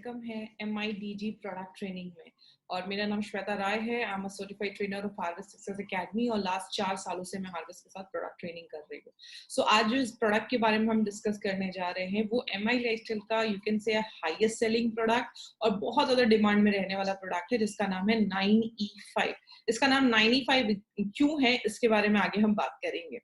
Welcome है MIDG product training में। और मेरा नाम श्वेता राय है। I am a certified trainer of harvest success academy और लास्ट 4 सालों से मैं हार्वेस्ट के साथ प्रोडक्ट ट्रेनिंग कर रही हूँ। सो आज जो इस प्रोडक्ट के बारे में हम डिस्कस करने जा रहे हैं वो MI लाइफस्टाइल का you can say highest selling product और बहुत ज्यादा डिमांड में रहने वाला प्रोडक्ट है जिसका नाम है 9E5। इसका नाम 9E5 क्यों है इसके बारे में आगे हम बात करेंगे।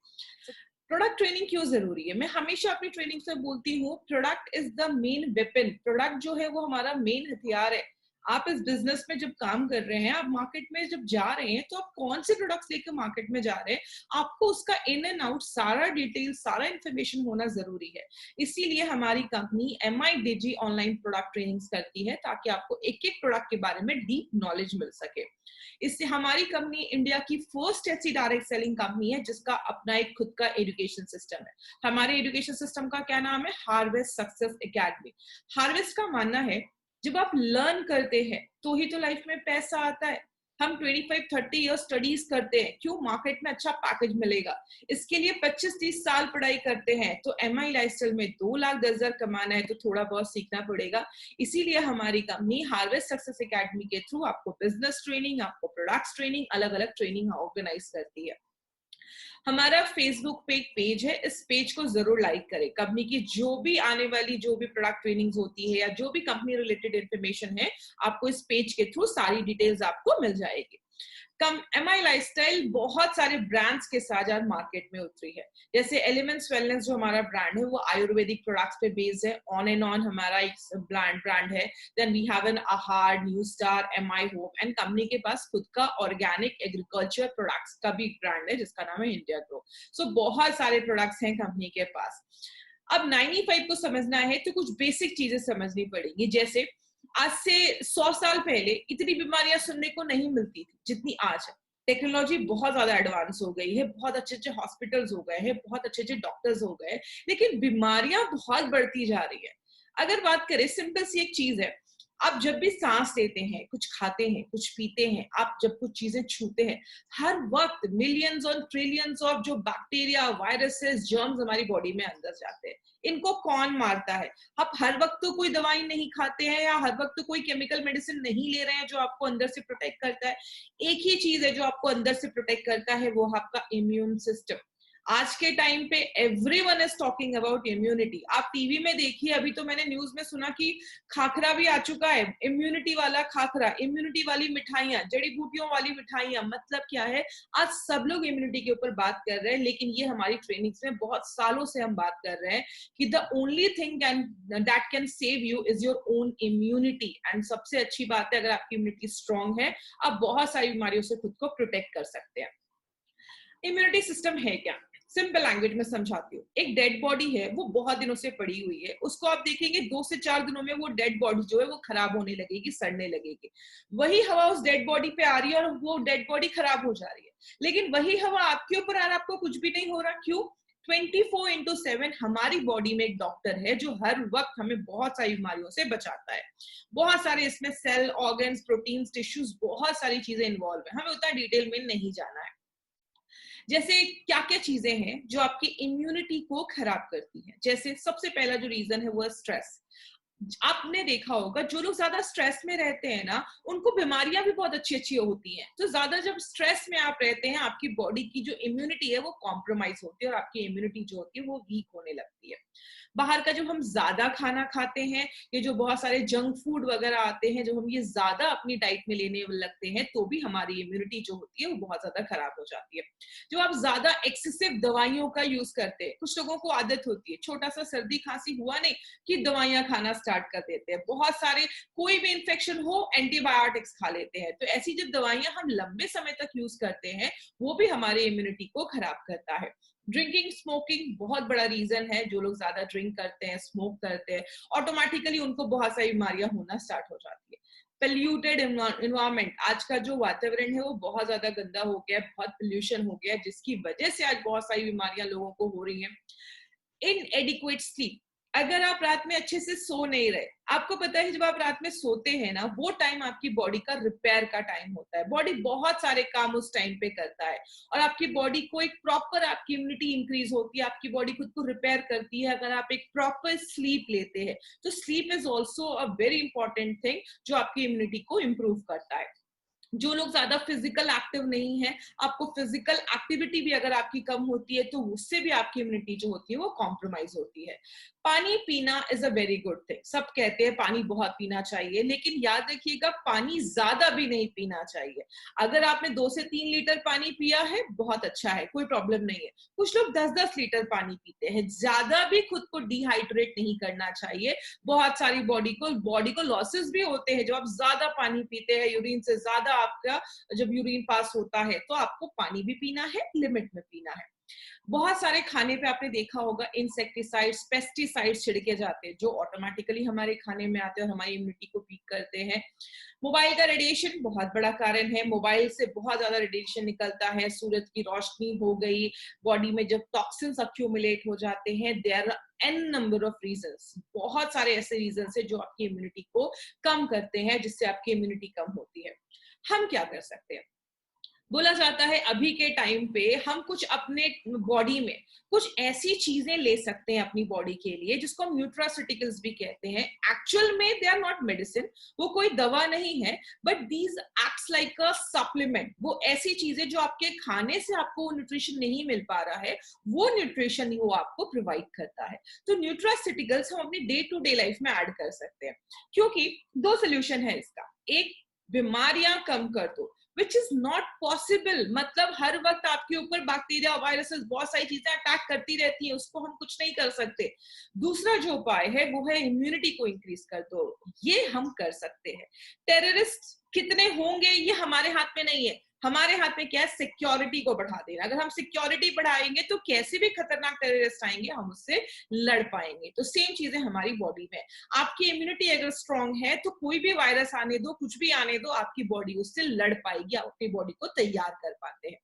प्रोडक्ट ट्रेनिंग क्यों जरूरी है? मैं हमेशा अपनी ट्रेनिंग से बोलती हूँ product is the main weapon. Product जो है वो हमारा मेन हथियार है। आप इस बिजनेस में जब काम कर रहे हैं, आप मार्केट में जब जा रहे हैं, तो आप कौन से प्रोडक्ट्स लेकर मार्केट में जा रहे हैं, आपको उसका इन एंड आउट सारा डिटेल, सारा इंफॉर्मेशन होना जरूरी है। इसीलिए हमारी company MIDG online product trainings करती है ताकि आपको एक एक प्रोडक्ट के बारे में डीप नॉलेज मिल सके। इससे हमारी कंपनी इंडिया की फर्स्ट ऐसी डायरेक्ट सेलिंग कंपनी है जिसका अपना एक खुद का एजुकेशन सिस्टम है। हमारे एजुकेशन सिस्टम का क्या नाम है? Harvest success academy. हार्वेस्ट का मानना है जब आप लर्न करते हैं तो ही तो लाइफ में पैसा आता है। हम 25-30 ईयर स्टडीज करते हैं, क्यों? मार्केट में अच्छा पैकेज मिलेगा। इसके लिए 25-30 साल पढ़ाई करते हैं। तो MI लाइफस्टाइल में 2,10,000 कमाना है तो थोड़ा बहुत सीखना पड़ेगा। इसीलिए हमारी कंपनी हार्वेस्ट सक्सेस एकेडमी के थ्रू आपको बिजनेस ट्रेनिंग, आपको प्रोडक्ट्स ट्रेनिंग, अलग अलग ट्रेनिंग ऑर्गेनाइज करती है। हमारा फेसबुक पे एक पेज है, इस पेज को जरूर लाइक करें। कंपनी की जो भी आने वाली जो भी प्रोडक्ट ट्रेनिंग्स होती है या जो भी कंपनी रिलेटेड इंफॉर्मेशन है, आपको इस पेज के थ्रू सारी डिटेल्स आपको मिल जाएगी। MI लाइफस्टाइल बहुत सारे ब्रांड्स के साथ आज मार्केट में उतरी है। जैसे एलिमेंट्स वेलनेस जो हमारा ब्रांड है वो आयुर्वेदिक प्रोडक्ट्स पे बेस्ड है। ऑन एंड ऑन हमारा एक ब्रांड है। देन वी हैव एन आहार, new star, MI hope and company के पास खुद का ऑर्गेनिक एग्रीकल्चर प्रोडक्ट्स का भी ब्रांड है जिसका नाम है इंडिया ग्रो। सो बहुत सारे प्रोडक्ट्स हैं कंपनी के पास। अब 9E5 को समझना है तो कुछ बेसिक चीजें समझनी पड़ेंगी। जैसे आज से 100 साल पहले इतनी बीमारियां सुनने को नहीं मिलती थी जितनी आज है। टेक्नोलॉजी बहुत ज्यादा एडवांस हो गई है, बहुत अच्छे अच्छे हॉस्पिटल्स हो गए हैं, बहुत अच्छे अच्छे डॉक्टर्स हो गए, लेकिन बीमारियां बहुत बढ़ती जा रही है। अगर बात करें, सिंपल सी एक चीज है, आप जब भी सांस लेते हैं, कुछ खाते हैं, कुछ पीते हैं, आप जब कुछ चीजें छूते हैं, हर वक्त मिलियंस और ट्रिलियंस ऑफ जो बैक्टीरिया, वायरसेस, जर्म्स हमारी बॉडी में अंदर जाते हैं। इनको कौन मारता है? आप हर वक्त तो कोई दवाई नहीं खाते हैं या हर वक्त तो कोई केमिकल मेडिसिन नहीं ले रहे हैं जो आपको अंदर से प्रोटेक्ट करता है। एक ही चीज है जो आपको अंदर से प्रोटेक्ट करता है, वो आपका इम्यून सिस्टम। आज के टाइम पे everyone is talking about immunity. आप टीवी में देखिए, अभी तो मैंने न्यूज में सुना कि खाखरा भी आ चुका है, इम्यूनिटी वाला खाखरा, इम्यूनिटी वाली मिठाइयां, जड़ी बूटियों वाली मिठाइयां। मतलब क्या है, आज सब लोग इम्यूनिटी के ऊपर बात कर रहे हैं, लेकिन ये हमारी ट्रेनिंग्स में बहुत सालों से हम बात कर रहे हैं कि the only thing that can save you is your own immunity. And सबसे अच्छी बात है, अगर आपकी इम्यूनिटी स्ट्रांग है, आप बहुत सारी बीमारियों से खुद को प्रोटेक्ट कर सकते हैं। इम्यूनिटी सिस्टम है क्या? सिंपल लैंग्वेज में समझाती हूँ। एक डेड बॉडी है, वो बहुत दिनों से पड़ी हुई है, उसको आप देखेंगे 2 से 4 दिनों में वो डेड बॉडी जो है वो खराब होने लगेगी, सड़ने लगेगी। वही हवा उस डेड बॉडी पे आ रही है और वो डेड बॉडी खराब हो जा रही है, लेकिन वही हवा आपके ऊपर आ रहा है, आपको कुछ भी नहीं हो रहा। क्यों? 24/7 हमारी बॉडी में एक डॉक्टर है जो हर वक्त हमें बहुत सारी बीमारियों से बचाता है। बहुत सारे इसमें सेल, ऑर्गन्स, प्रोटीन्स, टिश्यूज, बहुत सारी चीजें इन्वॉल्व है, हमें उतना डिटेल में नहीं जाना है। जैसे क्या क्या चीजें हैं जो आपकी इम्यूनिटी को खराब करती हैं। जैसे सबसे पहला जो रीजन है वो है स्ट्रेस। आपने देखा होगा जो लोग ज्यादा स्ट्रेस में रहते हैं ना, उनको बीमारियां भी बहुत अच्छी अच्छी होती हैं। तो ज्यादा जब स्ट्रेस में आप रहते हैं, आपकी बॉडी की जो इम्यूनिटी है वो कॉम्प्रोमाइज होती है और आपकी इम्यूनिटी जो होती है वो वीक होने लगती है। बाहर का जब हम ज्यादा खाना खाते हैं, ये जो बहुत सारे जंक फूड वगैरह आते हैं, जब हम ये ज्यादा अपनी डाइट में लेने लगते हैं, तो भी हमारी इम्यूनिटी जो होती है वो बहुत ज्यादा खराब हो जाती है। जो आप ज्यादा एक्सेसिव दवाइयों का यूज करते हैं, कुछ लोगों को आदत होती है, छोटा सा सर्दी खांसी हुआ नहीं कि दवाइयां खाना स्टार्ट कर देते हैं। बहुत सारे, कोई भी इंफेक्शन हो, एंटीबायोटिक्स खा लेते हैं। तो ऐसी जब दवाइयां हम लंबे समय तक यूज करते हैं, वो भी हमारी इम्यूनिटी को खराब करता है। ड्रिंकिंग, स्मोकिंग बहुत बड़ा रीजन है। जो लोग ज्यादा ड्रिंक करते हैं, स्मोक करते हैं, ऑटोमेटिकली उनको बहुत सारी बीमारियां होना स्टार्ट हो जाती है। पोल्यूटेड एनवायरमेंट, आज का जो वातावरण है वो बहुत ज्यादा गंदा हो गया है, बहुत पोल्यूशन हो गया है, जिसकी वजह से आज बहुत सारी बीमारियां लोगों को हो रही हैं। इनएडिक्वेट स्लीप, अगर आप रात में अच्छे से सो नहीं रहे, आपको पता है जब आप रात में सोते हैं ना, वो टाइम आपकी बॉडी का रिपेयर का टाइम होता है। बॉडी बहुत सारे काम उस टाइम पे करता है और आपकी बॉडी को एक प्रॉपर, आपकी इम्यूनिटी इंक्रीज होती है, आपकी बॉडी खुद को रिपेयर करती है अगर आप एक प्रॉपर स्लीप लेते हैं। तो sleep is also a very important thing जो आपकी इम्यूनिटी को इम्प्रूव करता है। जो लोग ज्यादा फिजिकल एक्टिव नहीं है, आपको फिजिकल एक्टिविटी भी अगर आपकी कम होती है तो उससे भी आपकी इम्यूनिटी जो होती है वो कॉम्प्रोमाइज होती है। पानी पीना is a very good thing. सब कहते हैं पानी बहुत पीना चाहिए, लेकिन याद रखिएगा पानी ज्यादा भी नहीं पीना चाहिए। अगर आपने 2 से 3 लीटर पानी पिया है, बहुत अच्छा है, कोई प्रॉब्लम नहीं है। कुछ लोग 10-10 लीटर पानी पीते हैं। ज्यादा भी खुद को डिहाइड्रेट नहीं करना चाहिए। बहुत सारी बॉडी को लॉसेस भी होते हैं जब आप ज्यादा पानी पीते हैं, यूरिन से ज्यादा आपका जब यूरिन पास होता है, तो आपको पानी भी पीना है, लिमिट में पीना है। बहुत सारे खाने पे आपने देखा होगा इंसेक्टिसाइड्स, पेस्टिसाइड्स छिड़के जाते हैं जो ऑटोमेटिकली हमारे खाने में आते हैं और हमारी इम्यूनिटी को वीक करते हैं। मोबाइल का रेडिएशन बहुत बड़ा कारण है। मोबाइल से बहुत ज्यादा रेडिएशन निकलता है, सूरज की रोशनी हो गई, बॉडी में जब टॉक्सिन्स अक्यूमुलेट हो जाते हैं, there are an number of reasons. बहुत सारे ऐसे रीजंस है जो आपकी इम्यूनिटी को कम करते हैं, जिससे आपकी इम्यूनिटी कम होती है। हम क्या कर सकते हैं? बोला जाता है अभी के टाइम पे हम कुछ अपने बॉडी में कुछ ऐसी चीजें ले सकते हैं अपनी बॉडी के लिए जिसको हम न्यूट्रास्यूटिकल्स भी कहते हैं। एक्चुअल में दे आर नॉट मेडिसिन, वो कोई दवा नहीं है, but these acts like a supplement. वो ऐसी चीजें जो आपके खाने से आपको न्यूट्रिशन नहीं मिल पा रहा है, वो न्यूट्रिशन वो आपको प्रोवाइड करता है। तो न्यूट्रास्यूटिकल्स हम अपनी डे टू डे लाइफ में ऐड कर सकते हैं, क्योंकि 2 सोल्यूशन है इसका। एक, बीमारियां कम कर दो, विच इज नॉट पॉसिबल। मतलब हर वक्त आपके ऊपर बैक्टीरिया, वायरसेस, बहुत सारी चीजें अटैक करती रहती है, उसको हम कुछ नहीं कर सकते। दूसरा जो उपाय है वो है इम्यूनिटी को इंक्रीज कर दो, ये हम कर सकते हैं। टेररिस्ट कितने होंगे ये हमारे हाथ में नहीं है, हमारे हाथ में क्या है? सिक्योरिटी को बढ़ा देना। अगर हम सिक्योरिटी बढ़ाएंगे तो कैसे भी खतरनाक टेररिस्ट आएंगे हम उससे लड़ पाएंगे। तो सेम चीजें हमारी बॉडी में, आपकी इम्यूनिटी अगर स्ट्रांग है तो कोई भी वायरस आने दो, कुछ भी आने दो, आपकी बॉडी उससे लड़ पाएगी, आप अपनी बॉडी को तैयार कर पाते हैं।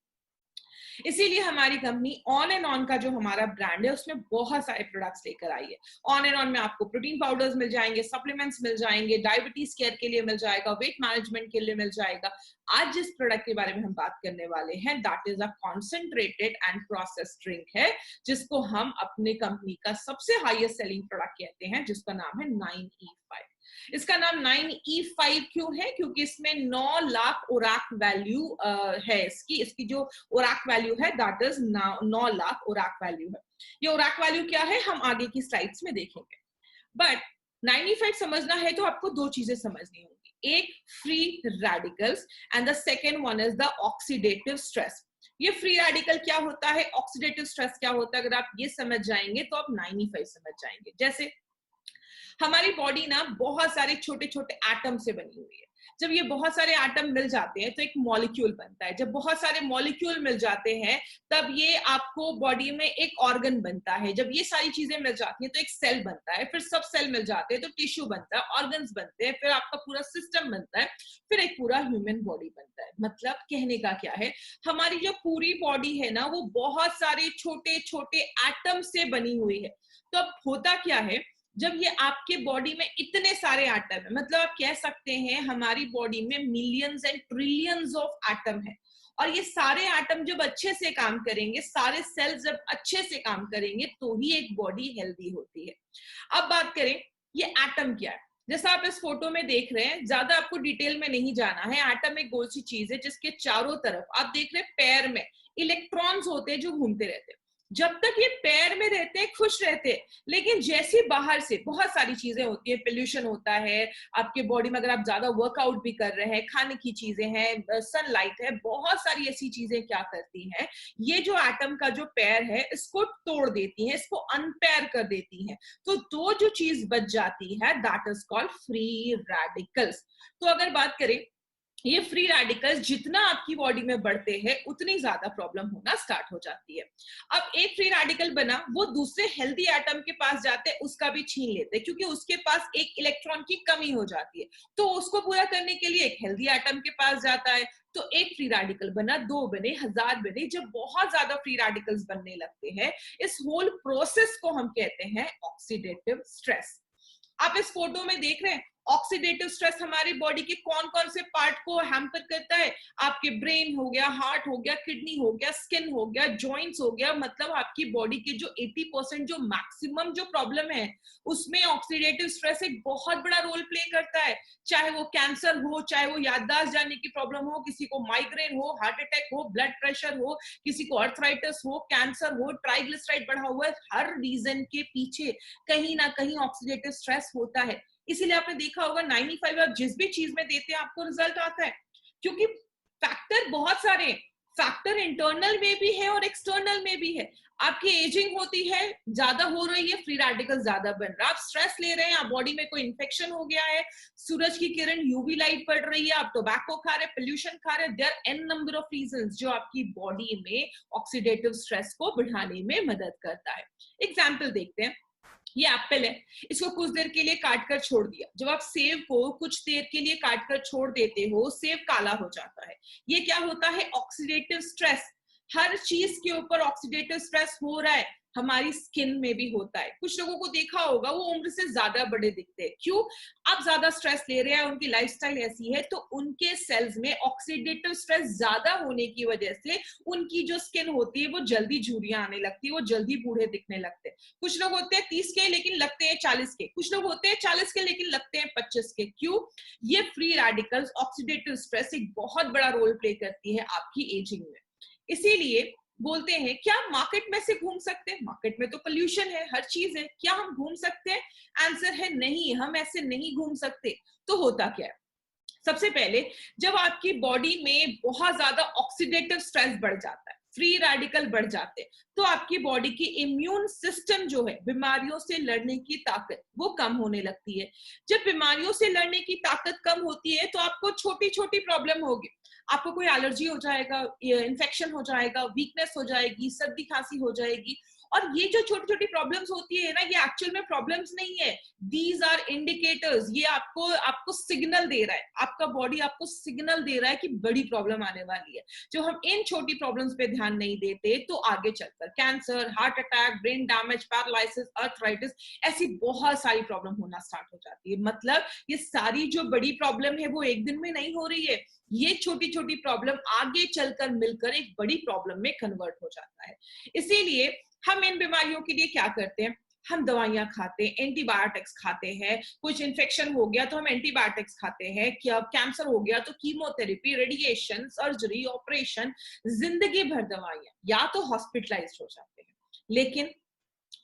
इसीलिए हमारी कंपनी ऑन एंड ऑन का जो हमारा ब्रांड है उसमें बहुत सारे प्रोडक्ट्स लेकर आई है। ऑन एंड ऑन में आपको प्रोटीन पाउडर्स मिल जाएंगे, सप्लीमेंट्स मिल जाएंगे, डायबिटीज केयर के लिए मिल जाएगा, वेट मैनेजमेंट के लिए मिल जाएगा। आज जिस प्रोडक्ट के बारे में हम बात करने वाले हैं, that is a concentrated and processed drink है, जिसको हम अपने कंपनी का सबसे हाईएस्ट सेलिंग प्रोडक्ट कहते हैं, जिसका नाम है 9E5। इसका नाम 9E5 क्यों है? क्योंकि इसमें 9 लाख ओराक वैल्यू है। इसकी जो ओराक वैल्यू है दैट इज 9 लाख ओराक वैल्यू है। ये ओराक वैल्यू क्या है हम आगे की स्लाइड्स में देखेंगे। बट 9E5 समझना है तो आपको 2 चीजें समझनी होंगी। एक, free radicals, and the second one is the oxidative stress. ये फ्री रेडिकल क्या होता है, ऑक्सीडेटिव स्ट्रेस क्या होता है, अगर आप ये समझ जाएंगे तो आप 9E5 समझ जाएंगे। जैसे हमारी बॉडी ना बहुत सारे छोटे छोटे एटम से बनी हुई है। जब ये बहुत सारे एटम मिल जाते हैं तो एक मॉलिक्यूल बनता है। जब बहुत सारे मॉलिक्यूल मिल जाते हैं तब ये आपको बॉडी में एक ऑर्गन बनता है। जब ये सारी चीजें मिल जाती हैं तो एक सेल बनता है, फिर सब सेल मिल जाते हैं तो टिश्यू बनता है, ऑर्गन्स बनते हैं, फिर आपका पूरा सिस्टम बनता है, फिर एक पूरा ह्यूमन बॉडी बनता है। मतलब कहने का क्या है, हमारी जो पूरी बॉडी है ना वो बहुत सारे छोटे छोटे एटम से बनी हुई है। तो अब होता क्या है, जब ये आपके बॉडी में इतने सारे एटम है, मतलब आप कह सकते हैं हमारी बॉडी में millions and trillions of atom है, और ये सारे एटम जब अच्छे से काम करेंगे, सारे सेल्स जब अच्छे से काम करेंगे तो ही एक बॉडी हेल्दी होती है। अब बात करें ये एटम क्या है। जैसा आप इस फोटो में देख रहे हैं, ज्यादा आपको डिटेल में नहीं जाना है। एटम एक गोल सी चीज है जिसके चारों तरफ आप देख रहे हैं पैर में इलेक्ट्रॉन्स होते हैं जो घूमते रहते हैं। जब तक ये पैर में रहते हैं खुश रहते हैं, लेकिन जैसे बाहर से बहुत सारी चीजें होती है, पोल्यूशन होता है आपके बॉडी में, अगर आप ज्यादा वर्कआउट भी कर रहे हैं, खाने की चीजें हैं, सनलाइट है, बहुत सारी ऐसी चीजें क्या करती हैं, ये जो एटम का जो पैर है इसको तोड़ देती है, इसको अनपेयर कर देती है। तो दो जो चीज बच जाती है that is called free radicals. तो अगर बात करें ये फ्री रेडिकल्स जितना आपकी बॉडी में बढ़ते हैं उतनी ज्यादा प्रॉब्लम होना स्टार्ट हो जाती है। अब एक फ्री रेडिकल बना, वो दूसरे हेल्दी एटम के पास जाते हैं, उसका भी छीन लेते हैं, क्योंकि उसके पास एक इलेक्ट्रॉन की कमी हो जाती है, तो उसको पूरा करने के लिए एक हेल्दी एटम के पास जाता है। तो एक फ्री रेडिकल बना, 2 बने, 1000 बने, जब बहुत ज्यादा फ्री रेडिकल्स बनने लगते हैं, इस होल प्रोसेस को हम कहते हैं ऑक्सीडेटिव स्ट्रेस। आप इस फोटो में देख रहे हैं, ऑक्सीडेटिव स्ट्रेस हमारी बॉडी के कौन कौन से पार्ट को हैम्पर करता है। आपके ब्रेन हो गया, हार्ट हो गया, किडनी हो गया, स्किन हो गया, जॉइंट्स हो गया, मतलब आपकी बॉडी के जो 80% जो मैक्सिमम जो प्रॉब्लम है उसमें ऑक्सीडेटिव स्ट्रेस एक बहुत बड़ा रोल प्ले करता है। चाहे वो कैंसर हो, चाहे वो याददाश्त जाने की प्रॉब्लम हो, किसी को माइग्रेन हो, हार्ट अटैक हो, ब्लड प्रेशर हो, किसी को अर्थराइटिस हो, कैंसर हो, ट्राइग्लिसराइड बढ़ा हुआ है, हर रीजन के पीछे कहीं ना कहीं ऑक्सीडेटिव स्ट्रेस होता है। इसीलिए आपने देखा होगा 95 आप जिस भी चीज में देते हैं आपको रिजल्ट आता है, क्योंकि फैक्टर बहुत सारे, फैक्टर इंटरनल में भी है और एक्सटर्नल में भी है। आपकी एजिंग होती है, ज्यादा हो रही है, फ्री रेडिकल ज्यादा बन रहा है, आप स्ट्रेस ले रहे हैं, आप बॉडी में कोई इन्फेक्शन हो गया है, सूरज की किरण यूवी लाइट पड़ रही है, आप टोबैको खा रहे हैं, पोल्यूशन खा रहे हैं, there are an number of reasons जो आपकी बॉडी में ऑक्सीडेटिव स्ट्रेस को बढ़ाने में मदद करता है। एग्जाम्पल देखते हैं, ये एप्पल है, इसको कुछ देर के लिए काट कर छोड़ दिया, जब आप सेब को कुछ देर के लिए काट कर छोड़ देते हो, सेब काला हो जाता है। ये क्या होता है? Oxidative stress. हर चीज के ऊपर ऑक्सीडेटिव स्ट्रेस हो रहा है, हमारी स्किन में भी होता है। कुछ लोगों को देखा होगा वो उम्र से ज्यादा बड़े दिखते हैं, क्यों? आप ज्यादा स्ट्रेस ले रहे हैं, उनकी लाइफस्टाइल ऐसी है, तो उनके सेल्स में ऑक्सीडेटिव स्ट्रेस ज्यादा होने की वजह से उनकी जो स्किन होती है वो जल्दी झुर्रियां आने लगती है, वो जल्दी बूढ़े दिखने लगते हैं। कुछ लोग होते हैं 30 के लेकिन लगते हैं 40 के, कुछ लोग होते हैं 40 के लेकिन लगते हैं 25 के। क्यों? ये फ्री रेडिकल्स, ऑक्सीडेटिव स्ट्रेस एक बहुत बड़ा रोल प्ले करती है आपकी एजिंग में। इसीलिए बोलते हैं क्या मार्केट में से घूम सकते हैं? मार्केट में तो पोल्यूशन है, हर चीज है, क्या हम घूम सकते हैं? आंसर है नहीं, हम ऐसे नहीं घूम सकते। तो होता क्या है? सबसे पहले जब आपकी बॉडी में बहुत ज्यादा ऑक्सीडेटिव स्ट्रेस बढ़ जाता है, फ्री रेडिकल बढ़ जाते हैं, तो आपकी बॉडी की इम्यून सिस्टम जो है, बीमारियों से लड़ने की ताकत, वो कम होने लगती है। जब बीमारियों से लड़ने की ताकत कम होती है तो आपको छोटी छोटी प्रॉब्लम होगी, आपको कोई एलर्जी हो जाएगा, इन्फेक्शन हो जाएगा, वीकनेस हो जाएगी, सर्दी खांसी हो जाएगी। और ये जो छोटी छोटी प्रॉब्लम्स होती है ना, ये एक्चुअल में प्रॉब्लम्स नहीं है, दीज आर इंडिकेटर्स। ये आपको आपको सिग्नल दे रहा है, आपका बॉडी आपको सिग्नल दे रहा है कि बड़ी प्रॉब्लम आने वाली है। जो हम इन छोटी प्रॉब्लम्स पे ध्यान नहीं देते तो आगे चलकर cancer, heart attack, brain damage, paralysis, arthritis, ऐसी बहुत सारी प्रॉब्लम होना स्टार्ट हो जाती है। मतलब ये सारी जो बड़ी प्रॉब्लम है वो एक दिन में नहीं हो रही है, ये छोटी छोटी प्रॉब्लम आगे चलकर मिलकर एक बड़ी प्रॉब्लम में कन्वर्ट हो जाता है। इसीलिए हम इन बीमारियों के लिए क्या करते हैं? हम दवाइयां खाते हैं, एंटीबायोटिक्स खाते हैं। कुछ इन्फेक्शन हो गया तो हम एंटीबायोटिक्स खाते हैं, क्या कैंसर हो गया तो कीमोथेरेपी, रेडिएशन, सर्जरी, ऑपरेशन, जिंदगी भर दवाइयां, या तो हॉस्पिटलाइज हो जाते हैं। लेकिन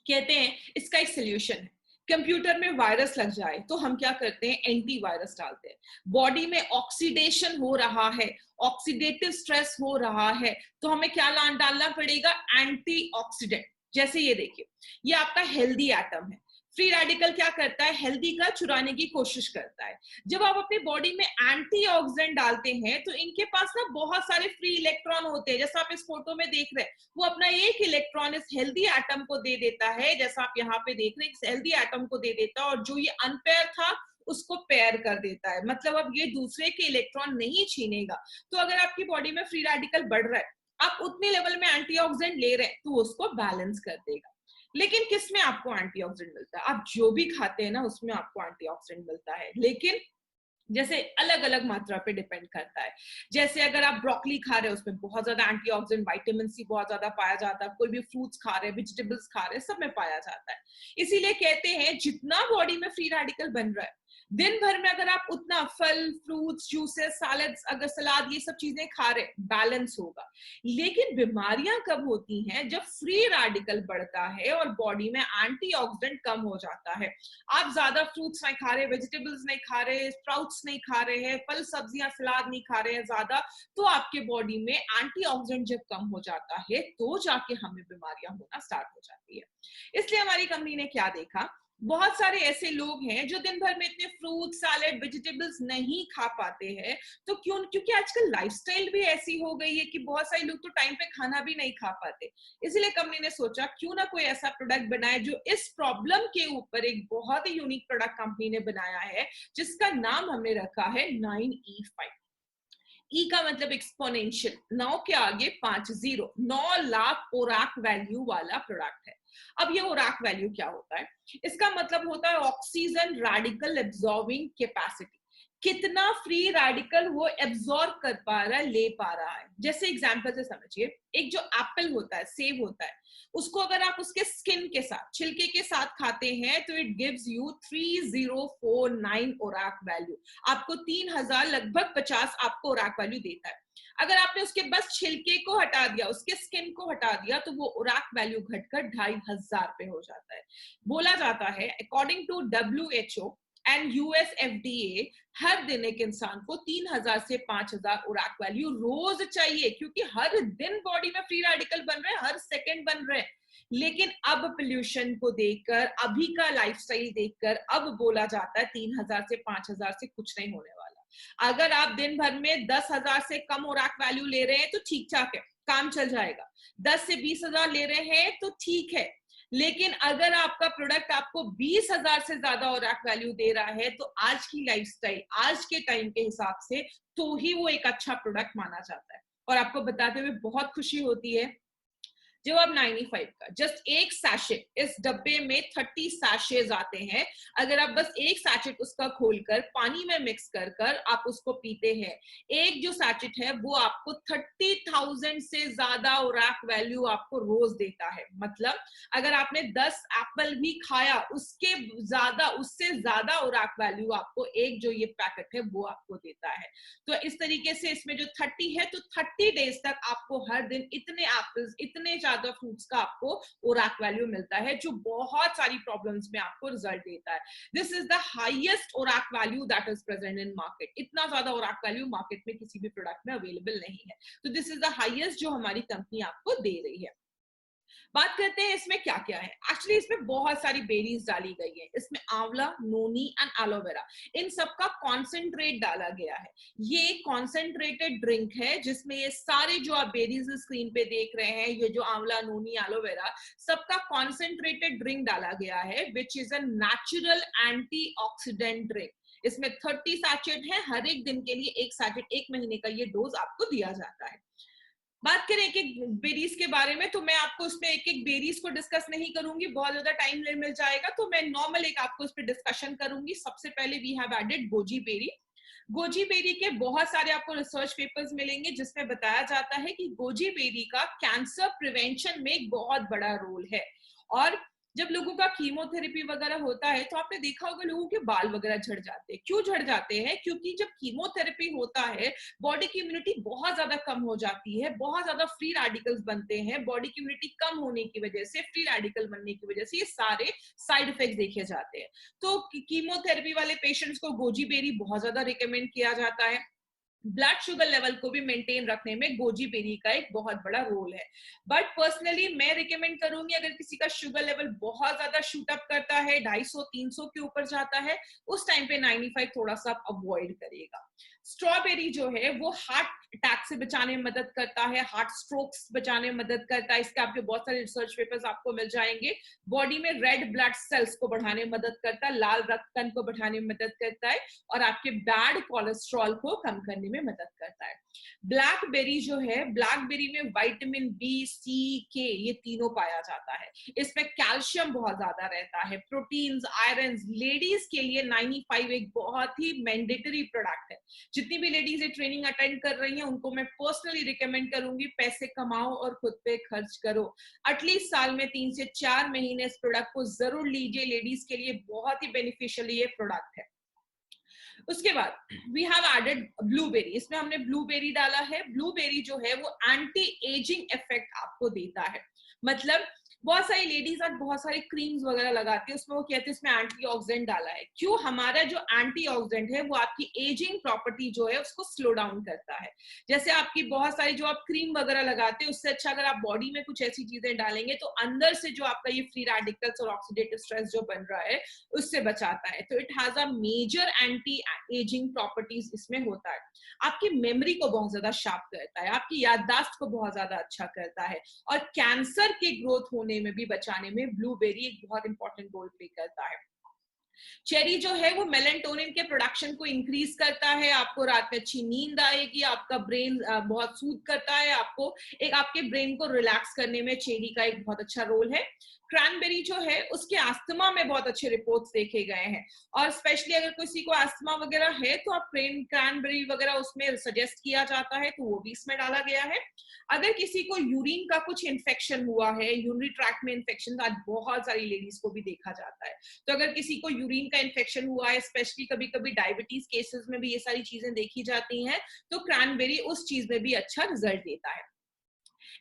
कहते हैं इसका एक सोल्यूशन है। कंप्यूटर में वायरस लग जाए तो हम क्या करते हैं? एंटीवायरस डालते हैं। बॉडी में ऑक्सीडेशन हो रहा है, ऑक्सीडेटिव स्ट्रेस हो रहा है, तो हमें क्या डालना पड़ेगा? एंटीऑक्सीडेंट। जैसे ये देखिए, ये आपका हेल्दी एटम है, फ्री रेडिकल क्या करता है? हेल्दी का चुराने की कोशिश करता है। जब आप अपनी बॉडी में एंटीऑक्सीडेंट डालते हैं तो इनके पास ना बहुत सारे फ्री इलेक्ट्रॉन होते हैं, जैसा आप इस फोटो में देख रहे हैं, वो अपना एक इलेक्ट्रॉन इस हेल्दी एटम को दे देता है, जैसा आप यहाँ पे देख रहे हैं, इस हेल्दी एटम को दे देता है, और जो ये अनपेयर था उसको पेयर कर देता है। मतलब अब ये दूसरे के इलेक्ट्रॉन नहीं छीनेगा। तो अगर आपकी बॉडी में फ्री रेडिकल बढ़ रहा है, आप उतने लेवल में एंटीऑक्सीडेंट ले रहे हैं, तो उसको बैलेंस कर देगा। लेकिन किस में आपको एंटीऑक्सीडेंट मिलता है? आप जो भी खाते हैं ना उसमें आपको एंटीऑक्सीडेंट मिलता है, लेकिन जैसे अलग अलग मात्रा पे डिपेंड करता है। जैसे अगर आप ब्रोकली खा रहे हैं उसमें बहुत ज्यादा एंटीऑक्सीडेंट, विटामिन सी बहुत ज्यादा पाया जाता है, कोई भी फ्रूट्स खा रहे हैं, वेजिटेबल्स खा रहे हैं, सब में पाया जाता है। इसीलिए कहते हैं जितना बॉडी में फ्री रेडिकल बन रहा है, दिन भर में अगर आप उतना फल, फ्रूट्स, जूसेस, सैलड्स, अगर सलाद, ये सब चीजें खा रहे, बैलेंस होगा। लेकिन बीमारियां कब होती हैं? जब फ्री रेडिकल बढ़ता है और बॉडी में एंटीऑक्सीडेंट कम हो जाता है। आप ज्यादा फ्रूट्स नहीं खा रहे, वेजिटेबल्स नहीं खा रहे, स्प्राउट्स नहीं खा रहे हैं, फल, सब्जियां, सलाद नहीं खा रहे हैं ज्यादा, तो आपके बॉडी में एंटीऑक्सीडेंट जब कम हो जाता है तो जाके हमें बीमारियां होना स्टार्ट हो जाती है। इसलिए हमारी कंपनी ने क्या देखा, बहुत सारे ऐसे लोग हैं जो दिन भर में इतने फ्रूट सैलेड वेजिटेबल्स नहीं खा पाते हैं। तो क्योंकि आजकल लाइफस्टाइल भी ऐसी हो गई है कि बहुत सारे लोग तो टाइम पे खाना भी नहीं खा पाते। इसलिए कंपनी ने सोचा क्यों ना कोई ऐसा प्रोडक्ट बनाए जो इस प्रॉब्लम के ऊपर एक बहुत ही यूनिक प्रोडक्ट कंपनी ने बनाया है, जिसका नाम हमने रखा है 9E5। ई का मतलब एक्सपोनेंशियल, 9 के आगे 5 जीरो, 9 लाख ओराक वैल्यू वाला प्रोडक्ट है। अब ये ओराक वैल्यू क्या होता है? इसका मतलब होता है ऑक्सीजन रेडिकल एब्जॉर्बिंग कैपेसिटी, कितना फ्री रेडिकल वो एब्जॉर्ब कर पा रहा है, ले पा रहा है। जैसे एग्जांपल से समझिए, एक जो एप्पल होता है, सेब होता है, उसको अगर आप उसके स्किन के साथ, छिलके के साथ खाते हैं तो इट गिव्स यू 3049 ओराक वैल्यू। आपको 3000 लगभग 50 आपको ओराक वैल्यू देता है। अगर आपने उसके बस छिलके को हटा दिया, उसके स्किन को हटा दिया, तो वो ओराक वैल्यू घटकर 2500 पे हो जाता है। बोला जाता है according to WHO and USFDA, हर दिन एक इंसान को 3000 से 5000 ओराक वैल्यू रोज चाहिए, क्योंकि हर दिन बॉडी में फ्री रेडिकल बन रहे हैं, हर सेकंड बन रहे हैं। लेकिन अब पोल्यूशन को देखकर, अभी का लाइफस्टाइल देखकर, अब बोला जाता है 3000 से 5000 से कुछ नहीं होने वाला। अगर आप दिन भर में 10,000 से कम ओराक वैल्यू ले रहे हैं तो ठीक ठाक है, काम चल जाएगा। 10 से 20,000 ले रहे हैं तो ठीक है। लेकिन अगर आपका प्रोडक्ट आपको 20,000 से ज्यादा ओराक वैल्यू दे रहा है, तो आज की लाइफस्टाइल, आज के टाइम के हिसाब से तो ही वो एक अच्छा प्रोडक्ट माना जाता है। और आपको बताते हुए बहुत खुशी होती है, जो अब 95 का जस्ट एक सैशेट, इस डब्बे में 30 सैशेज आते हैं। अगर आप बस एक सैचेट उसका खोलकर पानी में मिक्स कर कर आप उसको पीते हैं, एक जो सैचेट है वो आपको 30,000 से ज्यादा ओराक वैल्यू आपको रोज देता है। मतलब अगर आपने 10 एप्पल भी खाया, उसके ज्यादा, उससे ज्यादा ओराक वैल्यू आपको एक जो ये पैकेट है वो आपको देता है। तो इस तरीके से इसमें जो 30 है, तो 30 डेज तक आपको हर दिन इतने एप्पल्स, इतने ज्यादा फ्रूट्स का आपको ओराक वैल्यू मिलता है, जो बहुत सारी प्रॉब्लम्स में आपको रिजल्ट देता है। दिस इज द हाईएस्ट ओराक value that is present in market. इतना ज्यादा ओराक वैल्यू मार्केट में किसी भी प्रोडक्ट में अवेलेबल नहीं है। तो दिस इज द हाईएस्ट जो हमारी कंपनी आपको दे रही है। बात करते हैं इसमें क्या क्या है। एक्चुअली इसमें बहुत सारी बेरीज डाली गई है। इसमें आंवला, नोनी एंड एलोवेरा, इन सबका कॉन्सेंट्रेट डाला गया है। ये एक कॉन्सेंट्रेटेड ड्रिंक है जिसमें ये सारे जो आप बेरीज स्क्रीन पे देख रहे हैं, ये जो आंवला, नोनी, एलोवेरा, सबका कॉन्सेंट्रेटेड ड्रिंक डाला गया है, which is a natural antioxidant drink. इसमें 30 सैचेट है, हर एक दिन के लिए एक सैचेट, एक महीने का ये डोज आपको दिया जाता है। बात करें एक एक बेरीज के बारे में, तो मैं आपको उसमें एक एक बेरीज को डिस्कस नहीं करूंगी, बहुत ज्यादा टाइम मिल जाएगा। तो मैं नॉर्मल एक आपको इस पे डिस्कशन करूंगी। सबसे पहले we have added goji berry. Goji berry के बहुत सारे आपको रिसर्च पेपर्स मिलेंगे जिसमें बताया जाता है कि गोजी बेरी का कैंसर प्रिवेंशन में एक बहुत बड़ा रोल है। और जब लोगों का कीमोथेरेपी वगैरह होता है तो आपने देखा होगा लोगों के बाल वगैरह झड़ जाते हैं। क्यों झड़ जाते हैं? क्योंकि जब कीमोथेरेपी होता है, बॉडी की इम्यूनिटी बहुत ज्यादा कम हो जाती है, बहुत ज्यादा फ्री रेडिकल्स बनते हैं। बॉडी की इम्यूनिटी कम होने की वजह से, फ्री रेडिकल बनने की वजह से ये सारे साइड इफेक्ट्स देखे जाते हैं। तो कीमोथेरेपी वाले पेशेंट्स को गोजी बेरी बहुत ज्यादा रिकमेंड किया जाता है। ब्लड शुगर लेवल को भी मेंटेन रखने में गोजी बेरी का एक बहुत बड़ा रोल है। बट पर्सनली मैं रिकमेंड करूंगी, अगर किसी का शुगर लेवल बहुत ज्यादा शूट अप करता है, 250-300 के ऊपर जाता है, उस टाइम पे 95 थोड़ा सा अवॉइड करिएगा। स्ट्रॉबेरी जो है वो हार्ट अटैक से बचाने में मदद करता है, हार्ट स्ट्रोक्स बचाने में मदद करता है। इसके आपके बहुत सारे रिसर्च पेपर्स आपको मिल जाएंगे। बॉडी में रेड ब्लड सेल्स को बढ़ाने में मदद करता है, लाल रक्त कण को बढ़ाने में मदद करता है, और आपके बैड कोलेस्ट्रॉल को कम करने में मदद करता है। ब्लैकबेरी जो है, ब्लैकबेरी में विटामिन बी, सी, के, ये तीनों पाया जाता है। इसमें कैल्शियम बहुत ज्यादा रहता है, प्रोटीन्स, आयरन। लेडीज के लिए 95 एक बहुत ही मैंडेटरी प्रोडक्ट है। जितनी भी लेडीज ये ट्रेनिंग अटेंड कर रही हैं उनको मैं पर्सनली रिकमेंड करूंगी, पैसे कमाओ और खुद पे खर्च करो। एटलीस्ट साल में 3 से 4 महीने इस प्रोडक्ट को जरूर लीजिए। लेडीज के लिए बहुत ही बेनिफिशियल ये प्रोडक्ट है। उसके बाद वी हैव एडेड ब्लूबेरी। इसमें हमने ब्लूबेरी डाला है। ब्लूबेरी जो है वो एंटी एजिंग इफेक्ट आपको देता है। मतलब बहुत सारी लेडीज आज बहुत सारी क्रीम्स वगैरह लगाती है, उसमें वो कहते हैं इसमें एंटीऑक्सीडेंट डाला है। क्यों? हमारा जो एंटीऑक्सीडेंट है वो आपकी एजिंग प्रॉपर्टी जो है उसको स्लो डाउन करता है। जैसे आपकी बहुत सारी जो आप क्रीम वगैरह लगाते हैं, उससे अच्छा अगर आप बॉडी में कुछ ऐसी चीजें डालेंगे तो अंदर से जो आपका ये फ्री रेडिकल्स और ऑक्सीडेटिव स्ट्रेस जो बन रहा है उससे बचाता है। तो it has a major anti aging properties इसमें होता है। आपकी मेमोरी को बहुत ज्यादा शार्प करता है, आपकी याददाश्त को बहुत ज्यादा अच्छा करता है, और कैंसर के ग्रोथ होने में भी बचाने में ब्लूबेरी एक बहुत इंपॉर्टेंट रोल प्ले करता है। चेरी जो है वो मेलेटोनिन के प्रोडक्शन को इंक्रीज करता है, आपको रात में अच्छी नींद आएगी, आपका ब्रेन बहुत सूद करता है, आपको एक आपके ब्रेन को रिलैक्स करने में चेरी का एक बहुत अच्छा रोल है। क्रैनबेरी जो है उसके अस्थमा में बहुत अच्छे रिपोर्ट्स देखे गए हैं, और स्पेशली अगर किसी को अस्थमा वगैरह है तो आप क्रैनबेरी वगैरह उसमें सजेस्ट किया जाता है, तो वो भी इसमें डाला गया है। अगर किसी को यूरिन का कुछ इन्फेक्शन हुआ है, यूरिनरी ट्रैक्ट में इन्फेक्शन आज बहुत सारी लेडीज को भी देखा जाता है, तो अगर किसी को यूरिन का इन्फेक्शन हुआ है, स्पेशली कभी कभी डायबिटीज केसेस में भी ये सारी चीजें देखी जाती हैं, तो क्रैनबेरी उस चीज में भी अच्छा रिजल्ट देता है।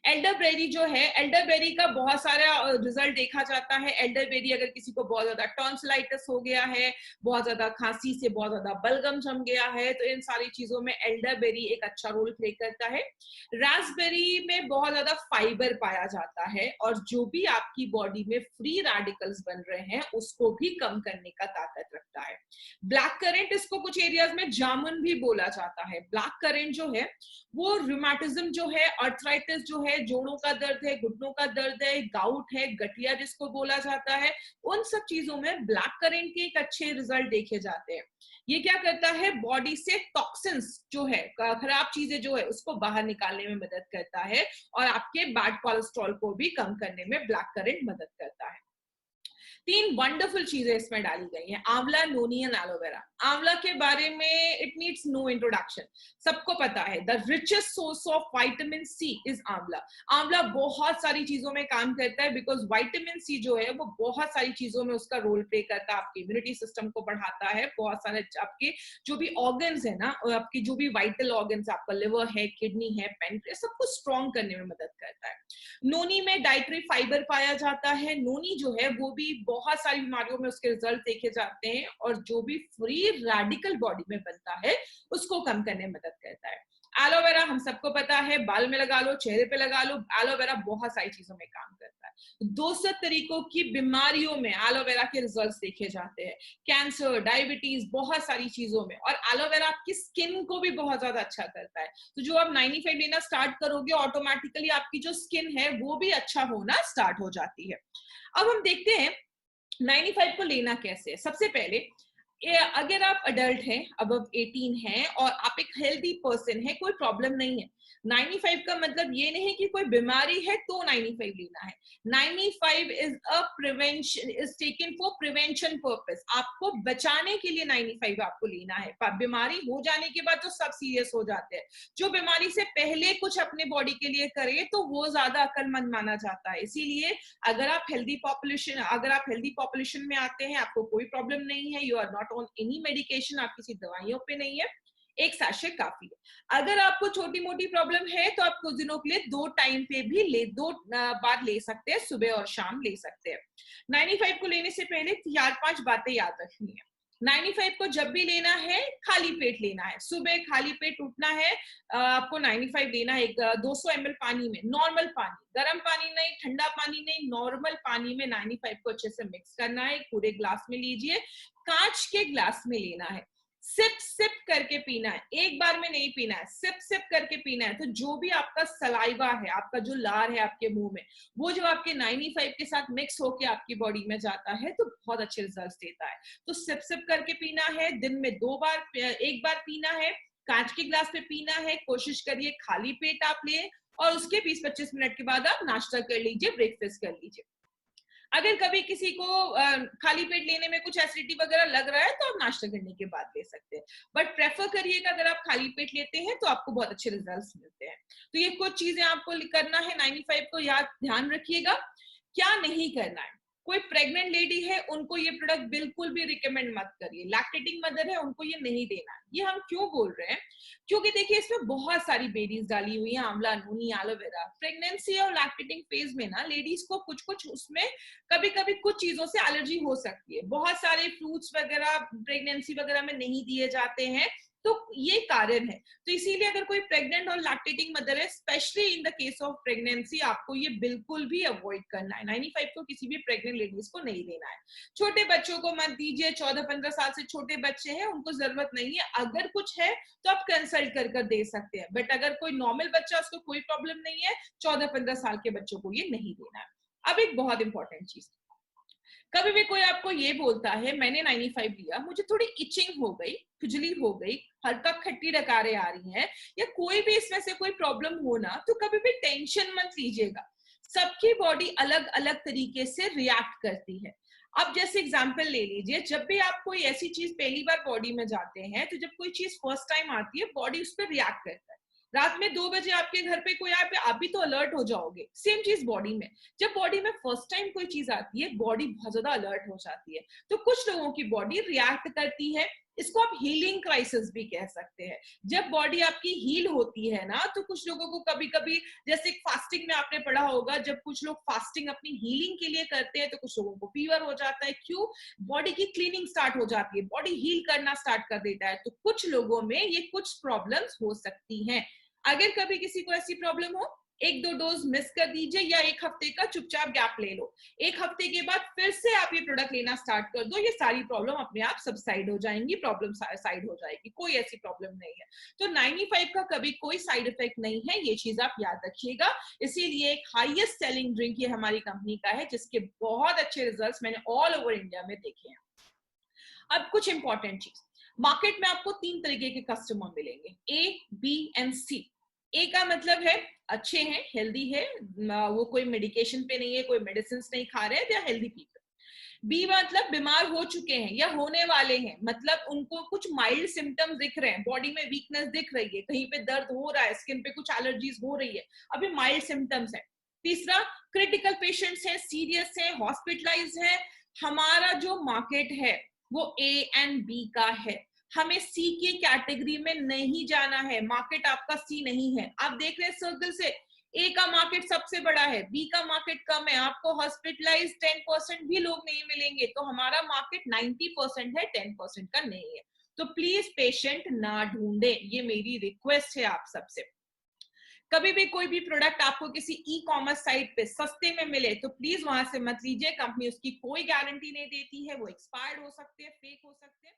एल्डरबेरी जो है, एल्डरबेरी का बहुत सारा रिजल्ट देखा जाता है। एल्डरबेरी अगर किसी को बहुत ज्यादा टॉन्सिलाइटिस हो गया है, बहुत ज्यादा खांसी से बहुत ज्यादा बलगम जम गया है, तो इन सारी चीजों में एल्डरबेरी एक अच्छा रोल प्ले करता है। रास्पबेरी में बहुत ज्यादा फाइबर पाया जाता है, और जो भी आपकी बॉडी में फ्री रेडिकल्स बन रहे हैं उसको भी कम करने का ताकत रखता है। ब्लैक करेंट, इसको कुछ एरियाज में जामुन भी बोला जाता है। ब्लैक करेंट जो है वो रूमेटिज्म जो है, अर्थराइटिस जो है, जोड़ों का दर्द है, घुटनों का दर्द है, गाउट है, गठिया जिसको बोला जाता है, उन सब चीजों में ब्लैक करेंट के एक अच्छे रिजल्ट देखे जाते हैं। ये क्या करता है, बॉडी से टॉक्सिन्स जो है, खराब चीजें जो है उसको बाहर निकालने में मदद करता है, और आपके बैड कोलेस्ट्रॉल को भी कम करने में ब्लैक करेंट मदद करता है। 3 वंडरफुल चीजें इसमें डाली गई हैं, आंवला, नोनी एंड एलोवेरा। आंवला के बारे में इट नीड्स नो इंट्रोडक्शन, सबको पता है the richest source of vitamin C is amla. आंवला बहुत सारी चीजों में काम करता है, बिकॉज विटामिन सी जो है वो बहुत सारी चीजों में उसका रोल प्ले करता है, आपके इम्यूनिटी सिस्टम को बढ़ाता है, बहुत सारे आपके जो भी ऑर्गन्स है ना, और आपकी जो भी वाइटल ऑर्गन्स, आपका लिवर है, किडनी है, पेनक्रियास, सबको स्ट्रॉन्ग करने में मदद करता है। नोनी में डाइटरी फाइबर पाया जाता है। नोनी जो है वो भी बहुत सारी बीमारियों में उसके रिजल्ट देखे जाते हैं, और जो भी फ्री रेडिकल बॉडी में बनता है उसको कम करने में मदद करता है। एलोवेरा हम सबको पता है, बाल में लगा लो, चेहरे पे लगा लो, एलोवेरा बहुत सारी चीजों में काम करता है। 200 तरीकों की बीमारियों में एलोवेरा के रिजल्ट्स देखे जाते हैं, कैंसर, डायबिटीज, बहुत सारी चीजों में। और एलोवेरा आपकी स्किन को भी बहुत ज्यादा अच्छा करता है, तो जो आप 95 लेना स्टार्ट करोगे ऑटोमेटिकली आपकी जो स्किन है वो भी अच्छा होना स्टार्ट हो जाती है। अब हम देखते हैं 95 को लेना कैसे है। सबसे पहले अगर आप अडल्ट हैं, अब 18 हैं, और आप एक हेल्दी पर्सन है, कोई प्रॉब्लम नहीं है, 95 का मतलब ये नहीं कि कोई बीमारी है तो 95 लेना है। 95 is a prevention, is taken for prevention purpose, आपको बचाने के लिए 95 आपको लेना है। बीमारी हो जाने के बाद तो सब सीरियस हो जाते हैं, जो बीमारी से पहले कुछ अपने बॉडी के लिए करे तो वो ज्यादा अक्लमंद माना जाता है। इसीलिए अगर आप हेल्दी पॉपुलेशन में आते हैं, आपको कोई प्रॉब्लम नहीं है, you are not on any medication, आप किसी दवाइयों पे नहीं है, एक सैशे काफी है। अगर आपको छोटी मोटी प्रॉब्लम है तो आप कुछ दिनों के लिए 2 टाइम पे भी दो बार ले सकते हैं, सुबह और शाम ले सकते हैं। 95 को लेने से पहले 4-5 बातें याद रखनी है। 95 को जब भी लेना है खाली पेट लेना है, सुबह खाली पेट उठना है, आपको 95 लेना है। 200 ml पानी में, नॉर्मल पानी, गर्म पानी नहीं, ठंडा पानी नहीं, नॉर्मल पानी में 95 को अच्छे से मिक्स करना है, पूरे ग्लास में लीजिए, कांच के ग्लास में लेना है, सिप सिप करके पीना है, एक बार में नहीं पीना है, सिप सिप करके पीना है। तो जो भी आपका सलाइवा है, आपका जो लार है आपके मुंह में, वो जो आपके 95 के साथ मिक्स होके आपकी बॉडी में जाता है तो बहुत अच्छे रिजल्ट्स देता है। तो सिप सिप करके पीना है, दिन में 2 बार, एक बार पीना है, कांच के ग्लास पे पीना है, कोशिश करिए खाली पेट आप लें, और उसके 20-25 मिनट के बाद आप नाश्ता कर लीजिए, ब्रेकफास्ट कर लीजिए। अगर कभी किसी को खाली पेट लेने में कुछ एसिडिटी वगैरह लग रहा है तो आप नाश्ता करने के बाद ले सकते हैं, बट प्रेफर करिएगा अगर आप खाली पेट लेते हैं तो आपको बहुत अच्छे रिजल्ट्स मिलते हैं। तो ये कुछ चीजें आपको करना है, 95 को याद ध्यान रखिएगा। क्या नहीं करना है, कोई प्रेग्नेंट लेडी है, उनको ये प्रोडक्ट बिल्कुल भी रिकमेंड मत करिए। लैक्टेटिंग मदर है, उनको ये नहीं देना। ये हम क्यों बोल रहे हैं? क्योंकि देखिए इसमें बहुत सारी बेरीज डाली हुई है, आंवला, नूनी, एलोवेरा। प्रेगनेंसी और लैक्टेटिंग फेज में ना लेडीज को कुछ कुछ उसमें कभी कभी कुछ चीजों से एलर्जी हो सकती है। बहुत सारे फ्रूट्स वगैरह प्रेगनेंसी वगैरह में नहीं दिए जाते हैं, तो ये कारण है। तो इसीलिए अगर कोई प्रेग्नेंट और लैक्टेटिंग मदर है, specially in the case of pregnancy, आपको ये बिल्कुल भी अवॉइड करना है। 95 को किसी भी प्रेग्नेंट लेडीज को नहीं देना है। छोटे बच्चों को मत दीजिए, 14-15 साल से छोटे बच्चे हैं, उनको जरूरत नहीं है। अगर कुछ है तो आप कंसल्ट कर कर दे सकते हैं, बट अगर कोई नॉर्मल बच्चा, उसको कोई प्रॉब्लम नहीं है, 14-15 साल के बच्चों को ये नहीं देना है। अब एक बहुत इंपॉर्टेंट चीज, कभी भी कोई आपको ये बोलता है मैंने 95 लिया, मुझे थोड़ी इचिंग हो गई, खुजली हो गई, हल्का खट्टी डकारें आ रही हैं, या कोई भी इसमें से कोई प्रॉब्लम हो ना, तो कभी भी टेंशन मत लीजिएगा। सबकी बॉडी अलग अलग तरीके से रिएक्ट करती है। अब जैसे एग्जांपल ले लीजिए, जब भी आप कोई ऐसी चीज पहली बार बॉडी में जाते हैं, तो जब कोई चीज फर्स्ट टाइम आती है, बॉडी उस पर रिएक्ट करता है। रात में 2 बजे आपके घर पे कोई आए, आप भी तो अलर्ट हो जाओगे। सेम चीज बॉडी में, जब बॉडी में फर्स्ट टाइम कोई चीज आती है, बॉडी बहुत ज्यादा अलर्ट हो जाती है। तो कुछ लोगों की बॉडी रिएक्ट करती है, इसको आप हीलिंग क्राइसिस भी कह सकते हैं। जब बॉडी आपकी हील होती है ना, तो कुछ लोगों को कभी कभी, जैसे फास्टिंग में आपने पढ़ा होगा, जब कुछ लोग फास्टिंग अपनी हीलिंग के लिए करते हैं, तो कुछ लोगों को फीवर हो जाता है। क्यों? बॉडी की क्लीनिंग स्टार्ट हो जाती है, बॉडी हील करना स्टार्ट कर देता है। तो कुछ लोगों में ये कुछ प्रॉब्लम्स हो सकती हैं। अगर कभी किसी को ऐसी प्रॉब्लम हो, 1-2 डोज मिस कर दीजिए, या 1 हफ्ते का चुपचाप गैप ले लो। 1 हफ्ते के बाद फिर से आप ये प्रोडक्ट लेना स्टार्ट कर दो, ये सारी प्रॉब्लम अपने आप सबसाइड हो जाएंगी, प्रॉब्लम साइड हो जाएगी, कोई ऐसी प्रॉब्लम नहीं है। तो 95 का कभी कोई साइड इफेक्ट नहीं है, ये चीज आप याद रखिएगा। इसीलिए एक हाईएस्ट सेलिंग ड्रिंक ये हमारी कंपनी का है, जिसके बहुत अच्छे रिजल्ट्स मैंने ऑल ओवर इंडिया में देखे हैं। अब कुछ इंपॉर्टेंट चीज, मार्केट में आपको 3 तरीके के कस्टमर मिलेंगे, ए, बी एंड सी। ए का मतलब है अच्छे हैं, हेल्दी है, वो कोई मेडिकेशन पे नहीं है, कोई मेडिसिन नहीं खा रहे हैं, दे आर हेल्दी पीपल। बी मतलब बीमार हो चुके हैं या होने वाले हैं, मतलब उनको कुछ माइल्ड सिम्टम्स दिख रहे हैं, बॉडी में वीकनेस दिख रही है, कहीं पे दर्द हो रहा है, स्किन पे कुछ एलर्जीज हो रही है, अभी माइल्ड सिम्टम्स है। तीसरा, क्रिटिकल पेशेंट्स है, सीरियस है, हॉस्पिटलाइज है। हमारा जो मार्केट है वो ए एंड बी का है, हमें सी की कैटेगरी में नहीं जाना है। मार्केट आपका सी नहीं है। आप देख रहे हैं सर्कल से, ए का मार्केट सबसे बड़ा है, बी का मार्केट कम है, आपको हॉस्पिटलाइज 10% भी लोग नहीं मिलेंगे। तो हमारा मार्केट 90% है, 10% का नहीं है। तो प्लीज पेशेंट ना ढूंढे, ये मेरी रिक्वेस्ट है आप सबसे। कभी भी कोई भी प्रोडक्ट आपको किसी ई कॉमर्स साइट पे सस्ते में मिले, तो प्लीज वहां से मत लीजिए। कंपनी उसकी कोई गारंटी नहीं देती है, वो एक्सपायर्ड हो सकते हैं, फेक हो सकते हैं।